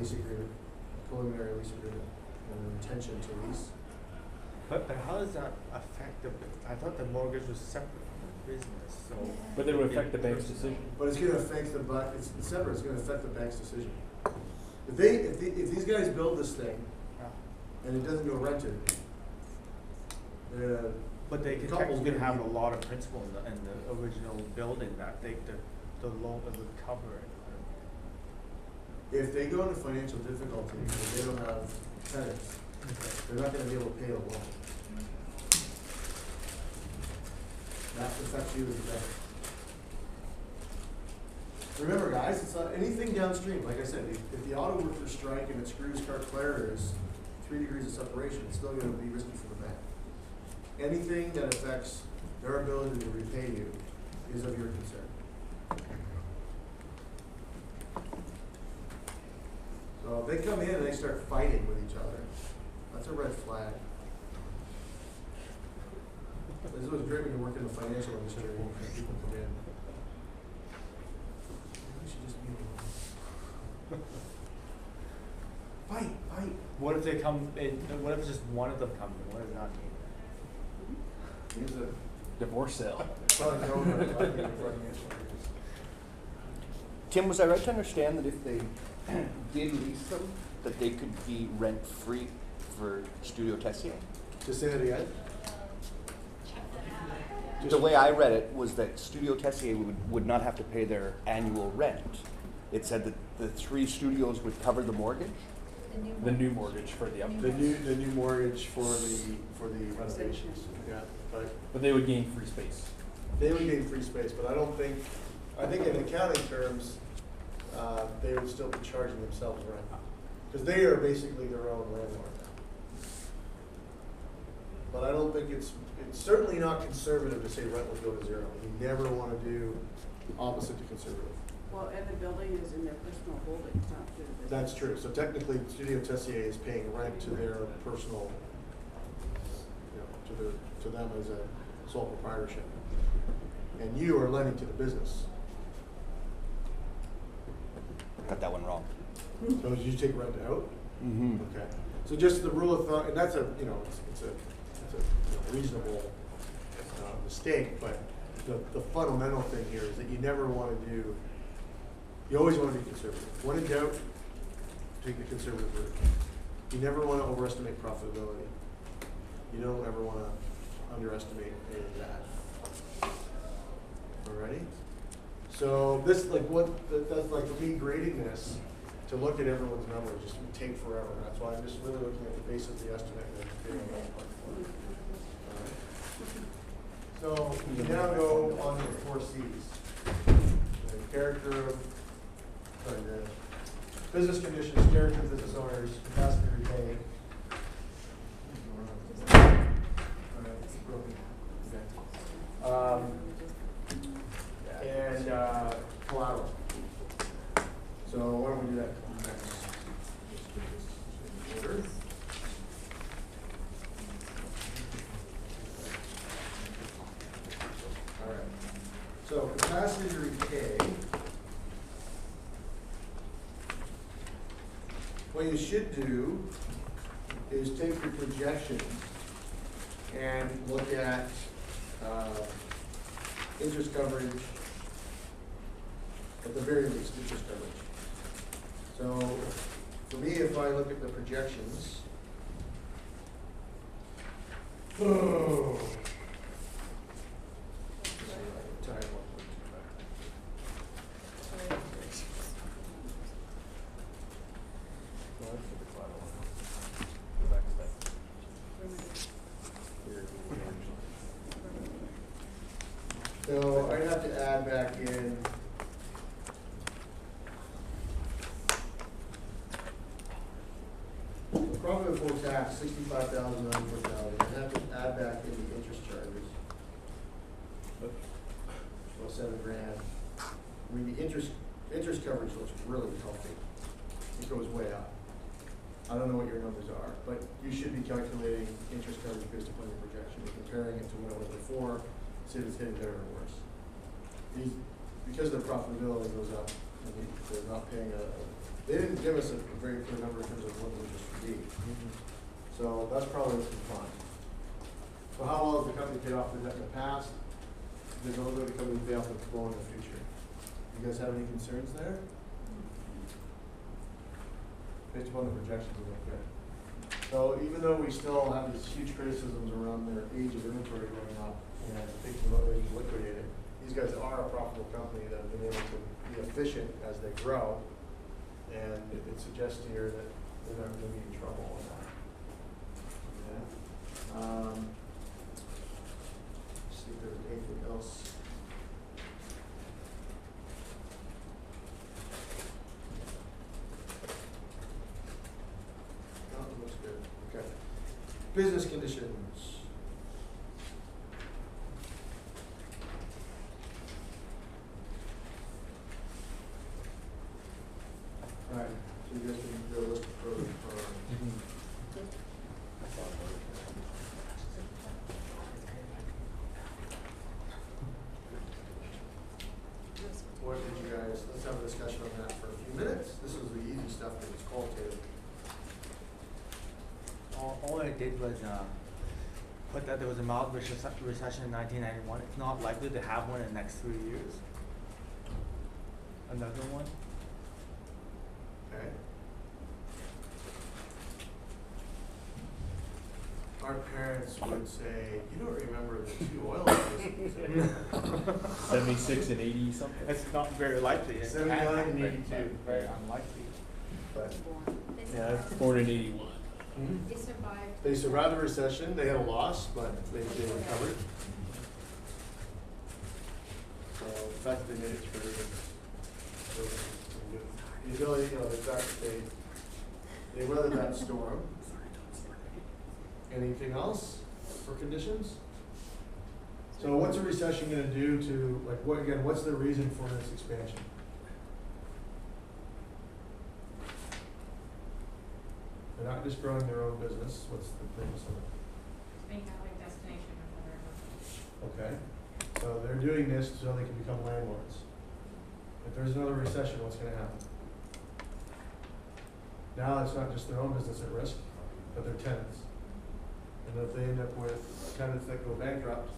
lease agreement, preliminary lease agreement, and an intention to lease. But how does that affect the, I thought the mortgage was separate from the business, so. But it would affect the bank's decision. But it's gonna affect the, it's separate, it's gonna affect the bank's decision. If these guys build this thing, and it doesn't go rented, but they could technically have a lot of principal in the original building that the loan would cover it. If they go into financial difficulty and they don't have tenants, they're not gonna be able to pay the loan. That affects you as a bank. Remember guys, it's not anything downstream. Like I said, if the auto workers strike and it screws Clark's 3 degrees of separation, it's still gonna be risky for the bank. Anything that affects their ability to repay you is of your concern. So if they come in and they start fighting with each other, that's a red flag. This was great when you work in the financial industry and people come in. We should just meet them. Fight. What if they come in, what if just one of them comes in? What does that mean? He's a Divorce sale. probably known as financial. Tim, was I right to understand that if they did lease them, that they could be rent-free for Studio Tessier? Just say that again. The way I read it was that Studio Tessier would not have to pay their annual rent. It said that the 3 studios would cover the mortgage. The new mortgage for the upgrade. The new mortgage for the renovations. Yeah, But they would gain free space. they would gain free space, but I think in accounting terms, they would still be charging themselves rent. Because they are basically their own landlord now. But I don't think it's certainly not conservative to say rent will go to 0. You never want to do opposite to conservative. Well, and the building is in their personal holdings, not through the business. That's true. So technically, Studio Tessier is paying rent to their personal, to them as a sole proprietorship. And you are lending to the business. Got that one wrong. So did you take rent out? Mm-hmm. Okay. So just the rule of thumb, and that's it's a reasonable mistake, but the fundamental thing here is that you never want to do, you always want to be conservative. When in doubt, take the conservative route. You never want to overestimate profitability. You don't ever want to underestimate any of that. Alrighty? So this, that's like for me grading this, to look at everyone's numbers just would take forever. That's why I'm just really looking at the base of the estimate and then figuring out part for it. So we now go on to the 4 C's. The character of, the business conditions, character of business owners, capacity to repay. And collateral. So why don't we do that next? Order. All right. So capacity to repay. What you should do is take your projections and look at interest coverage, at the very least, interest coverage. So for me, if I look at the projections, so I'd have to add back in profit before tax, $65,000, $94,000. I'd have to add back in the interest charges. Well, $7,000. I mean, the interest coverage looks really healthy. It goes way up. I don't know what your numbers are, but you should be calculating interest coverage based upon your projection. You're comparing it to what it was before. See if it's getting better or worse. Because their profitability goes up, they're not paying They didn't give us a very clear number in terms of what the interest would be. So that's probably looking fine. So how well has the company paid off the debt in the past? There's no way the company will pay off the loan in the future. You guys have any concerns there? Based upon the projections, it look good. So even though we still have these huge criticisms around their age of inventory going up and thinking about ready to liquidate it, these guys are a profitable company that have been able to be efficient as they grow. And it suggests here that they're not going to be in trouble on that. Yeah. See if there's anything else. No, it looks good. Okay. Business conditions. All right, so you guys can do a list of pros and cons. What did you guys, let's have a discussion on that for a few minutes. This is the easy stuff that it's qualitative. All I did was, put that there was a mild recession in 1991. It's not likely to have one in the next 3 years. Another one. Okay. Our parents would say, you don't remember the two oil crises. 76 and 80 something. It's not very likely. It 79 can and happen, 82. but very unlikely. But Yeah, I was born in 81. They survived. they survived the recession, they had a loss, but they recovered. So the fact that they made it through was good. The ability, the fact that they weathered that storm. Anything else for conditions? So what's a recession gonna do to, like, what, again, what's the reason for this expansion? They're not just growing their own business, what's the purpose of it? Being kind of like destination or whatever. Okay, so they're doing this so they can become landlords. If there's another recession, what's gonna happen? Now it's not just their own business at risk, but their tenants. And if they end up with tenants that go bankrupt,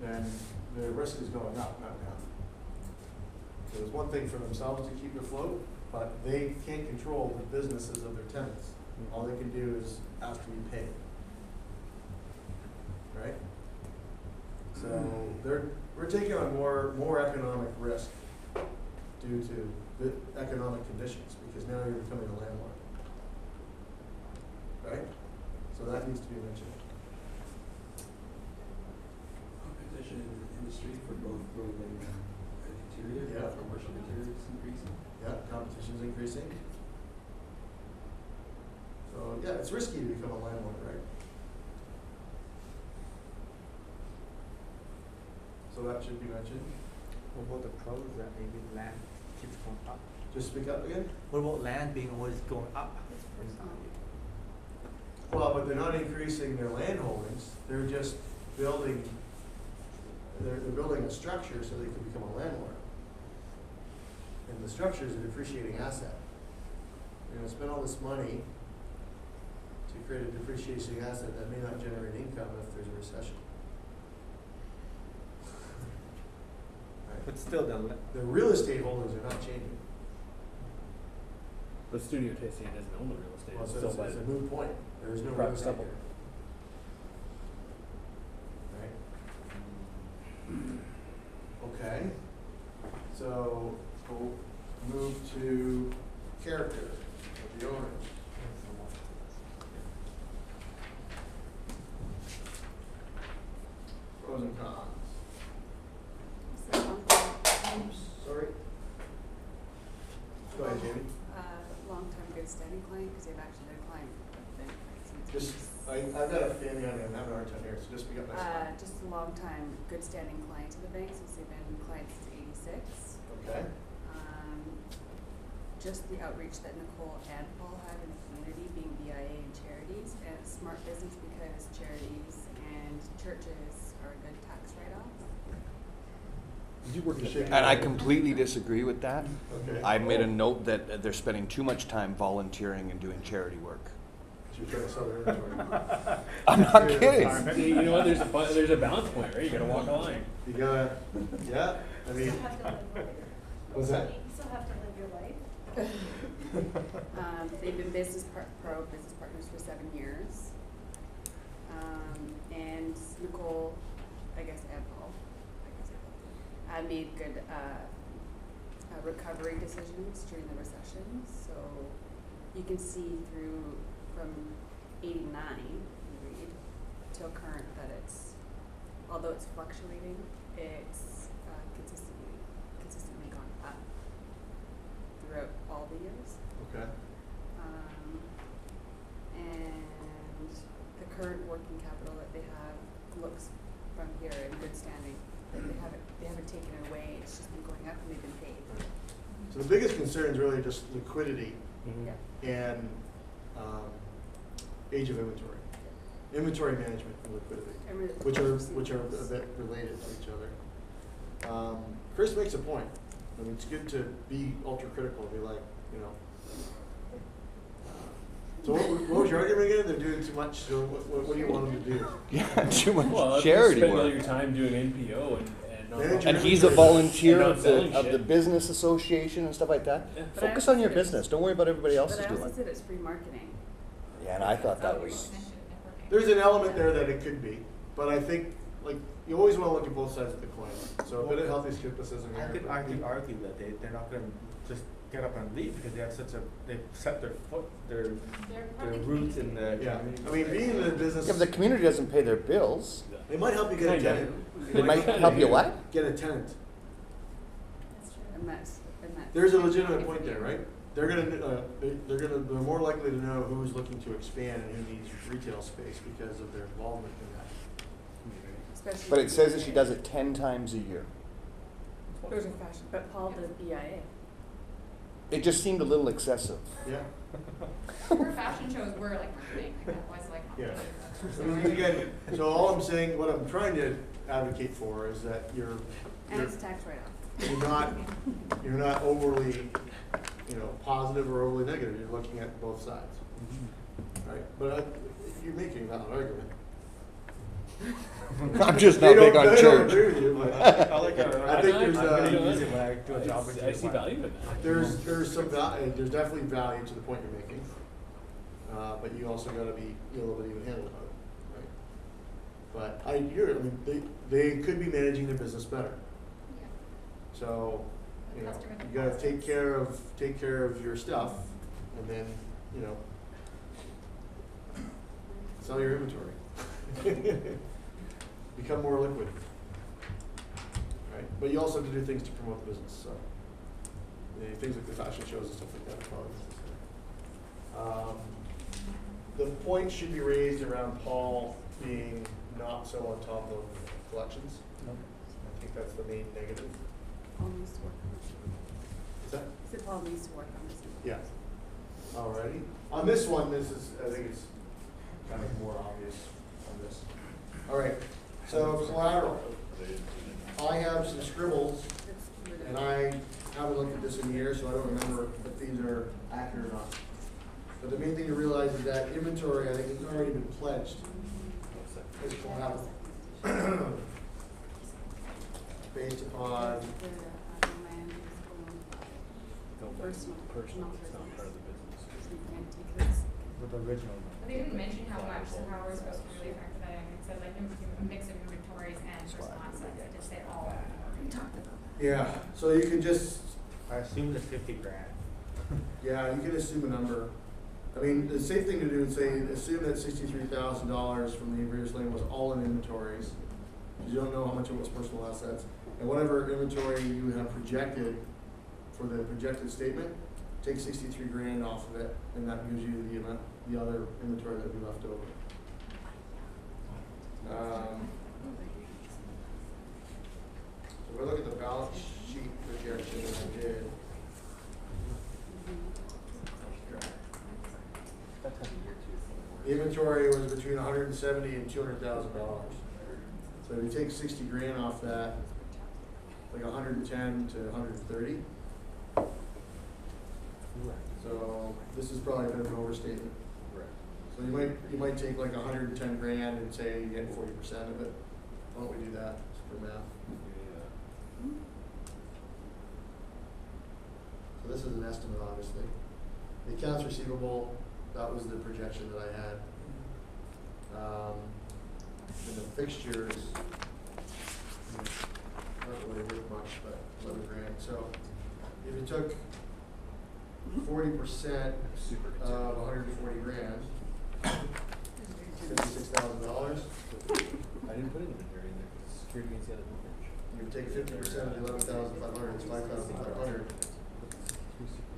then the risk is going up, not down. So it's one thing for themselves to keep afloat, but they can't control the businesses of their tenants. All they can do is ask to be paid. Right? So we're taking on more economic risk due to the economic conditions, because now you're becoming a landlord. Right? So that needs to be mentioned. Competition in the industry for both building and interior, Yeah. commercial interiors increasing. Yeah, competition's increasing. So, yeah, it's risky to become a landlord, right? So that should be mentioned. What about the pros that maybe land keeps going up? Just speak up again. What about land being always going up? It's personal. Well, but they're not increasing their land holdings, they're just building, they're building a structure so they can become a landlord. And the structure is a depreciating asset. You're gonna spend all this money to create a depreciating asset that may not generate income if there's a recession. Right? But still, The real estate holders are not changing. But Studio Tasting doesn't own the real estate. Well, It's so still it's a by moot point, there is no real private estate couple. here. Right? Okay, so we'll move to character of the owners. Pros and cons. So, Oops, sorry. Go ahead, Jamie. long-term good standing client, because they've actually been a client since. Just, I've got a family on it, I'm having a hard time here, so just speak up next time. Just a long-time good standing client of the bank, since they've been clients since '86. Okay, Just the outreach that Nicole and Paul have in the community, being BIA and charities, and it's smart business because charities and churches are a good tax write-off. Did you work in the Shaking bank? And I completely disagree with that. Okay. I made a note that they're spending too much time volunteering and doing charity work. So you're trying to sell their inventory. I'm not kidding. You know what, there's a balance point, right? You gotta walk a line. You gotta, yeah, I mean, You still have to live life. what's that? You still have to live your life. They've been business partners for 7 years. And Nicole, I guess, and Paul, made good recovery decisions during the recession. So you can see through from '89, you read, till current that it's, although it's fluctuating, it's consistently gone up throughout all the years. Okay. And the current working capital that they have looks from here in good standing. They haven't taken it away, it's just been going up and they've been paid. So the biggest concern is really just liquidity Mhm. Yeah. and age of inventory. Inventory management and liquidity, And re- which are a bit related to each other. Chris makes a point. I mean, it's good to be ultra critical, be like, you know. So what was your argument again? They're doing too much, so what do you want them to do? Yeah, too much Well, if charity you spend all work. your time doing NPO and not. Manage And your he's a inventory. volunteer And not of selling the shit. business association and stuff like that. Yeah. But I Focus also on your said it's- business. Don't worry about everybody else is But I also doing. said it's free marketing. Yeah, and I thought that was. Extension networking. There's an element there that it could be, but I think, like, you always want to look at both sides of the coin. So a bit of healthy skepticism I here. could but argue that they're not gonna just get up and leave because they have they've set their They're probably roots keeping- in the Yeah, community. I mean, being in the business, Yeah, but the community doesn't pay their bills. they might help you get a Kinda. tenant. They might help you what? Get a tenant. That's true. And that's. There's a legitimate point there, right? They're they're more likely to know who's looking to expand and who needs retail space because of their involvement in that. Especially. But it says that she does it 10 times a year. There's a fashion, but Paul does BIA. It just seemed a little excessive. Yeah. Her fashion shows were like marketing, like that was like. Yeah. So I mean, again, so all I'm saying, what I'm trying to advocate for is that And it's tax write-off. you're not overly, positive or overly negative. You're looking at both sides, right? But you're making a valid argument. I'm just They not big don't- on they don't church. agree with you, but I like I think there's I'm gonna a- use it when I do a job. I see value in that. there's some value. There's definitely value to the point you're making, but you also got to be a little bit even-handed about it, right? But I mean, they could be managing their business better. Yeah. So, Customer you gotta deposits. take care of your stuff, and then, sell your inventory. Become more liquid. Right? But you also have to do things to promote the business, so, things like the fashion shows and stuff like that are probably necessary. The point should be raised around Paul being not so on top of collections. I think that's the main negative. Paul needs to work on this. Is that? He said Paul needs to work on this. Yeah. Alrighty. On this one, I think it's kind of more obvious on this. Alright, so collateral. I have some scribbles, and I haven't looked at this in years, so I don't remember if these are accurate or not. But the main thing to realize is that inventory, I think, has already been pledged as collateral. Based upon, Personal. Personal, it's not part of the business. So you can't take this. With the original. But they didn't mention how much, so how we're supposed to really factor that in. It said like a mix of inventories and personal assets. It just said all. We talked about that. yeah, so you can just, I assume the 50 grand. yeah, you can assume a number. I mean, the safe thing to do is say, assume that $63,000 from the previous lane was all in inventories, because you don't know how much it was personal assets. And whatever inventory you have projected for the projected statement, take 63 grand off of it, and that gives you the amount, the other inventory that would be left over. So if I look at the balance sheet projection that I did, inventory was between $170,000 and $200,000. So if you take 60 grand off that, like 110 to 130. So this is probably a bit of an overstatement. So you might take like 110 grand and say you get 40% of it. Why don't we do that just for math? So this is an estimate, obviously. The accounts receivable, that was the projection that I had. And the fixtures, not really worth much, but 11 grand. So if you took 40% of 140 grand, $56,000. I didn't put inventory in there because security against the other mortgage. You take 50% of the 11,500, it's 5,500.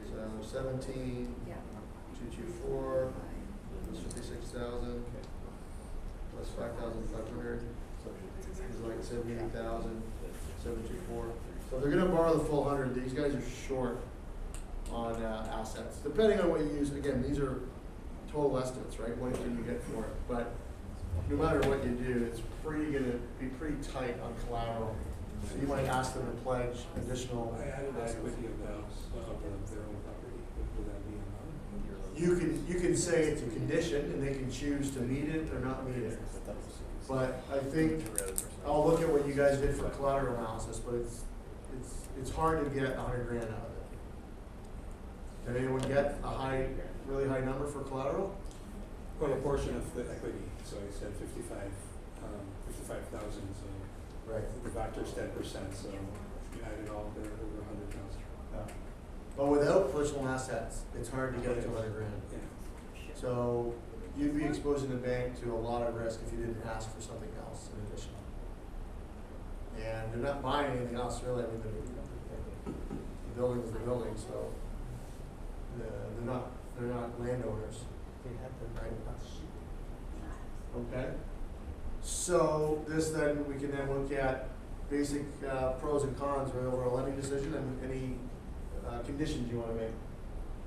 So 17, Yeah. 224, plus 56,000, plus 5,500, is like 78,000, 724. So if they're gonna borrow the full 100, these guys are short on assets. Depending on what you use, again, these are total estimates, right? What can you get for it? But no matter what you do, it's gonna be pretty tight on collateral. So you might ask them to pledge additional. I added equity of their own property, would that be You can say it's a condition and they can choose to meet it or not meet it. But I think, I'll look at what you guys did for collateral analysis, but it's hard to get 100 grand out of it. Did anyone get a really high number for collateral? Well, a portion of the equity, so I said 55,000, so Right. the factor's 10%, so if you add it all, they're over 100,000. But without personal assets, it's hard to get to 100 grand. Yeah. So you'd be exposing the bank to a lot of risk if you didn't ask for something else in addition. And they're not buying anything else really. I mean, the building is the building, so they're not landowners. Okay. So this then, we can then look at basic pros and cons right over a lending decision and any conditions you want to make.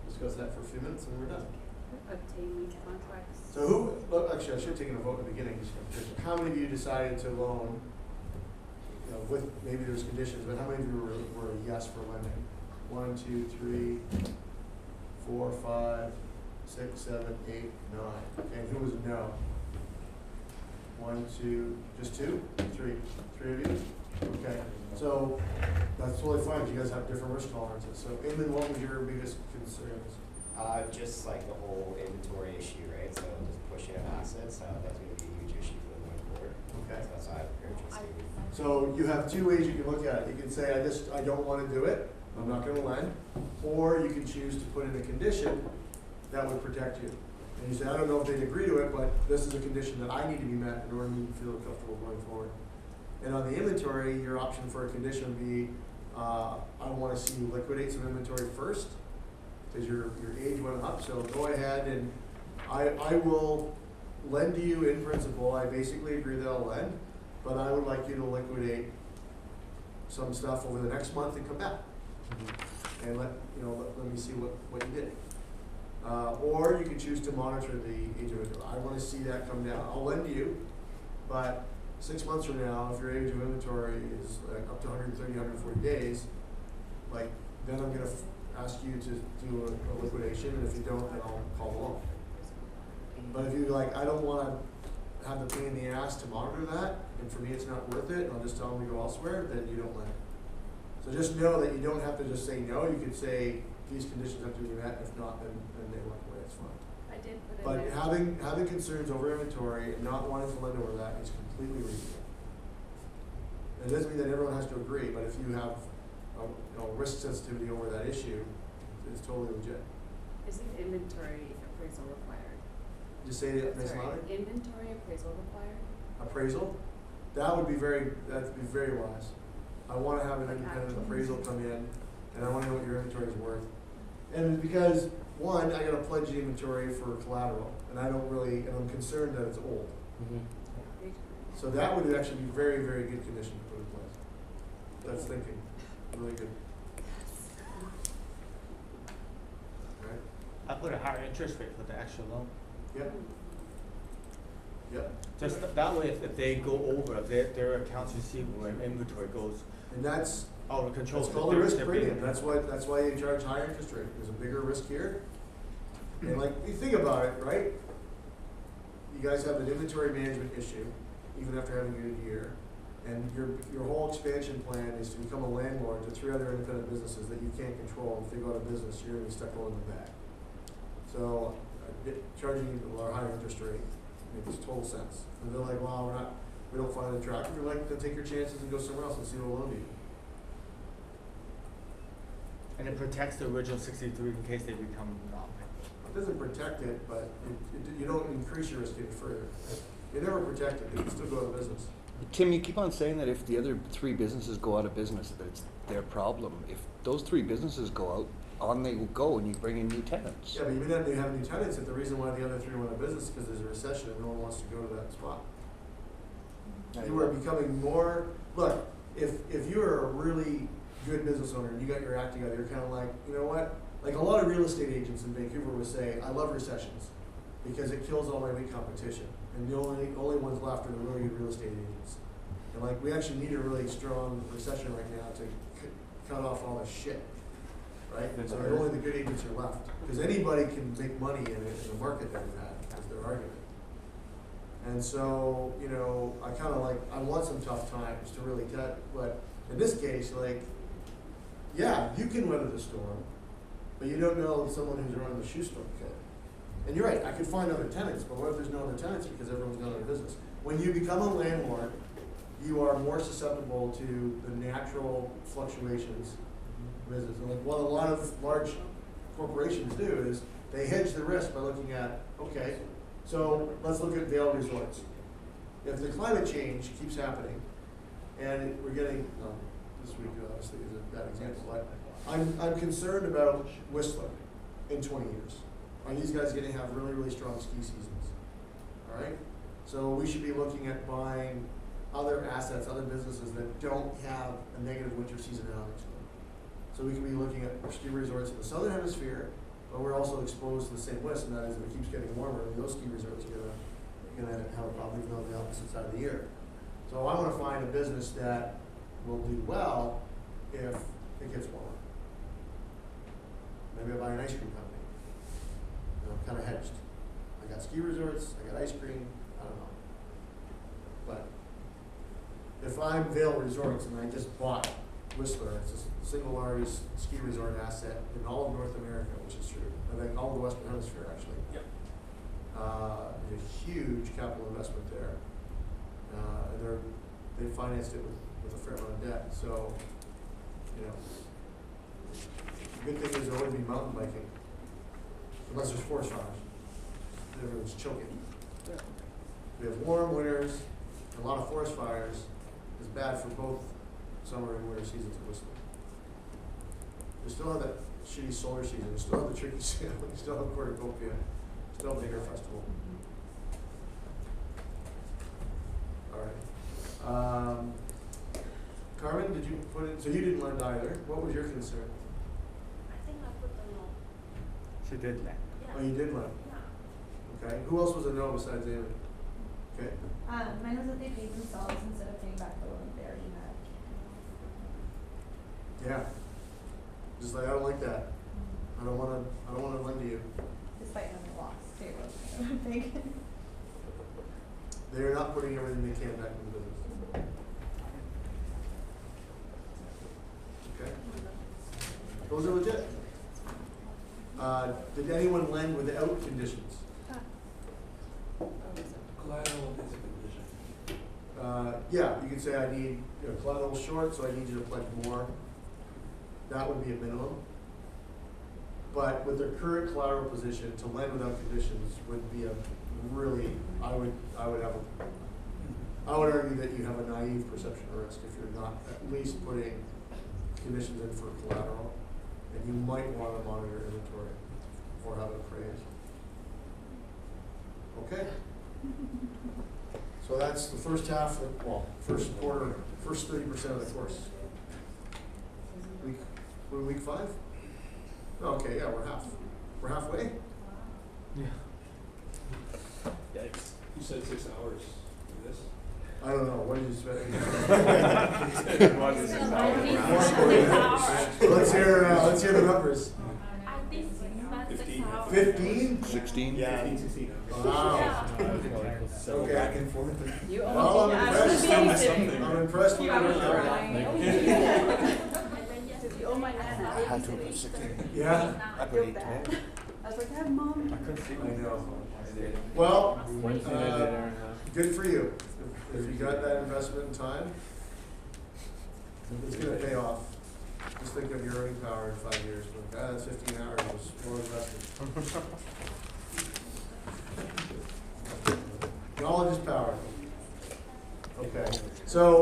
Discuss that for a few minutes and we're done. Obtain lease contracts. So actually I should have taken a vote in the beginning. How many of you decided to loan, with, maybe there's conditions, but how many of you were a yes for lending? 1, 2, 3, 4, 5, 6, 7, 8, 9. And who was a no? 1, 2, just 2? 3? 3 of you? Okay. So that's totally fine. You guys have different risk tolerances. So Eamon, what was your biggest concerns? Just like the whole inventory issue, right? So just pushing of assets, that's going to be a huge issue for them going forward. Okay. So that's why I'm very interested. So you have two ways you can look at it. You can say, I don't want to do it. I'm not going to lend. Or you can choose to put in a condition that would protect you. And you say, I don't know if they'd agree to it, but this is a condition that I need to be met in order for me to feel comfortable going forward. And on the inventory, your option for a condition would be, I want to see you liquidate some inventory first, because your age went up. So go ahead and I will lend to you in principle. I basically agree that I'll lend, but I would like you to liquidate some stuff over the next month and come back. And let me see what you did. Or you can choose to monitor the age of inventory. I want to see that come down. I'll lend to you, but 6 months from now, if your age of inventory is up to 130, 140 days, then I'm going to ask you to do a liquidation, and if you don't, then I'll call the loan. But if you I don't want to have the pain in the ass to monitor that, and for me it's not worth it, and I'll just tell them to go elsewhere, then you don't lend. So just know that you don't have to just say no. You could say these conditions have to be met. If not, then they walk away. It's fine. I did put in But there. having concerns over inventory and not wanting to lend over that is completely reasonable. It doesn't mean that everyone has to agree, but if you have risk sensitivity over that issue, it's totally legit. Isn't inventory appraisal required? Just say it nice and Sorry, loud. inventory appraisal required? Appraisal, that'd be very wise. I want to have an independent appraisal come in, and I want to know what your inventory is worth. And because one, I got to pledge the inventory for collateral, and I'm concerned that it's old. So that would actually be very, very good condition to put in place. That's thinking, really good. Right? I put a higher interest rate for the extra loan. Yep. Yep. Just that way, if they go over, if their accounts receivable and inventory goes, And that's Oh, the control. It's called a risk premium, that's why you charge higher interest rate, there's a bigger risk here. And like, you think about it, right? You guys have an inventory management issue, even after having a good year. And your whole expansion plan is to become a landlord to 3 other independent businesses that you can't control. If they go out of business, you're gonna be stuck rolling the bag. So, charging you a higher interest rate makes total sense. And they're like, well, we don't find it attractive. You're like, then take your chances and go somewhere else and see what will loan you. And it protects the original 63 in case they become not. It doesn't protect it, but you don't increase your risk any further. You never protect it, they can still go out of business. Tim, you keep on saying that if the other 3 businesses go out of business, that it's their problem. If those 3 businesses go out, on they will go and you bring in new tenants. Yeah, but even then, they have new tenants, and the reason why the other 3 went out of business is because there's a recession and no one wants to go to that spot. You are becoming more, look, if you're a really good business owner and you got your act together, you're kind of like, you know what? Like a lot of real estate agents in Vancouver would say, I love recessions because it kills all my weak competition. And the only ones left are the really good real estate agents. And like, we actually need a really strong recession right now to cut off all the shit, right? And so only the good agents are left. Because anybody can make money in the market that we've had, is their argument. And so, you know, I kind of like, I want some tough times to really cut, but in this case, like, yeah, you can weather the storm, but you don't know someone who's running the shoe store could. And you're right, I could find other tenants, but what if there's no other tenants because everyone's gone out of business? When you become a landlord, you are more susceptible to the natural fluctuations of business. And like what a lot of large corporations do is they hedge the risk by looking at, okay, so let's look at Vail Resorts. If the climate change keeps happening, and we're getting, this week obviously is a bad example, but I'm concerned about Whistler in 20 years. Are these guys going to have really, really strong ski seasons? All right? So we should be looking at buying other assets, other businesses that don't have a negative winter seasonality to them. So we can be looking at ski resorts in the southern hemisphere, but we're also exposed to the same risk, and that is if it keeps getting warmer, those ski resorts are gonna have a problem, even though the opposite side of the year. So I want to find a business that will do well if it gets warmer. Maybe I buy an ice cream company. You know, kind of hedged. I got ski resorts, I got ice cream, I don't know. But if I'm Vail Resorts and I just bought Whistler, it's the single largest ski resort asset in all of North America, which is true. I think all of the Western Hemisphere actually. Yep. There's a huge capital investment there. And they financed it with a fair amount of debt. So, you know, the good thing is there wouldn't be mountain biking. Unless there's forest fires. Everyone's choking. We have warm winters, and a lot of forest fires is bad for both summer and winter seasons of Whistler. We still have that shitty solar season, we still have the tricky sale, we still have GOPR2449, still have Bigger Festival. All right. Carmen, did you put it, so you didn't lend either. What was your concern? I think I put the no. She did that. Yeah. Oh, you did lend. Yeah. Okay. Who else was a no besides Amy? Okay. Mine was that they paid themselves instead of paying back the loan they already had. Yeah. Just like, I don't like that. I don't wanna lend to you. Despite having lost, they were big. They're not putting everything they can back in the business. Okay. Those are legit. Did anyone lend without conditions? Collateral is a condition. Yeah, you could say I need, you know, collateral short, so I need you to pledge more. That would be a minimum. But with their current collateral position, to lend without conditions would be a really, I would argue that you have a naive perception of risk if you're not at least putting conditions in for collateral, and you might want to monitor inventory or have it appraised. Okay. So that's the first half, first quarter, first 30% of the course. We're week 5? Okay, yeah, we're halfway. Yeah. Yikes. You said 6 hours for this? I don't know, what did you spend? Let's hear the numbers. I think that's 15. 6 hours. 15? 16? Yeah, 16. Wow. So Okay. back and forth. You Well, almost I'm did impressed. babysitting. I'm impressed with You your were work. crying. You owe my nana. I had to put 16. Yeah? I put 8 today. I was like, Dad, Mom. Well, Wednesday night, an hour and a half. good for you. If you got that investment in time, it's gonna pay off. Just think of your earning power in 5 years. Like, that's 15 hours was well invested. Knowledge is power. Okay, so.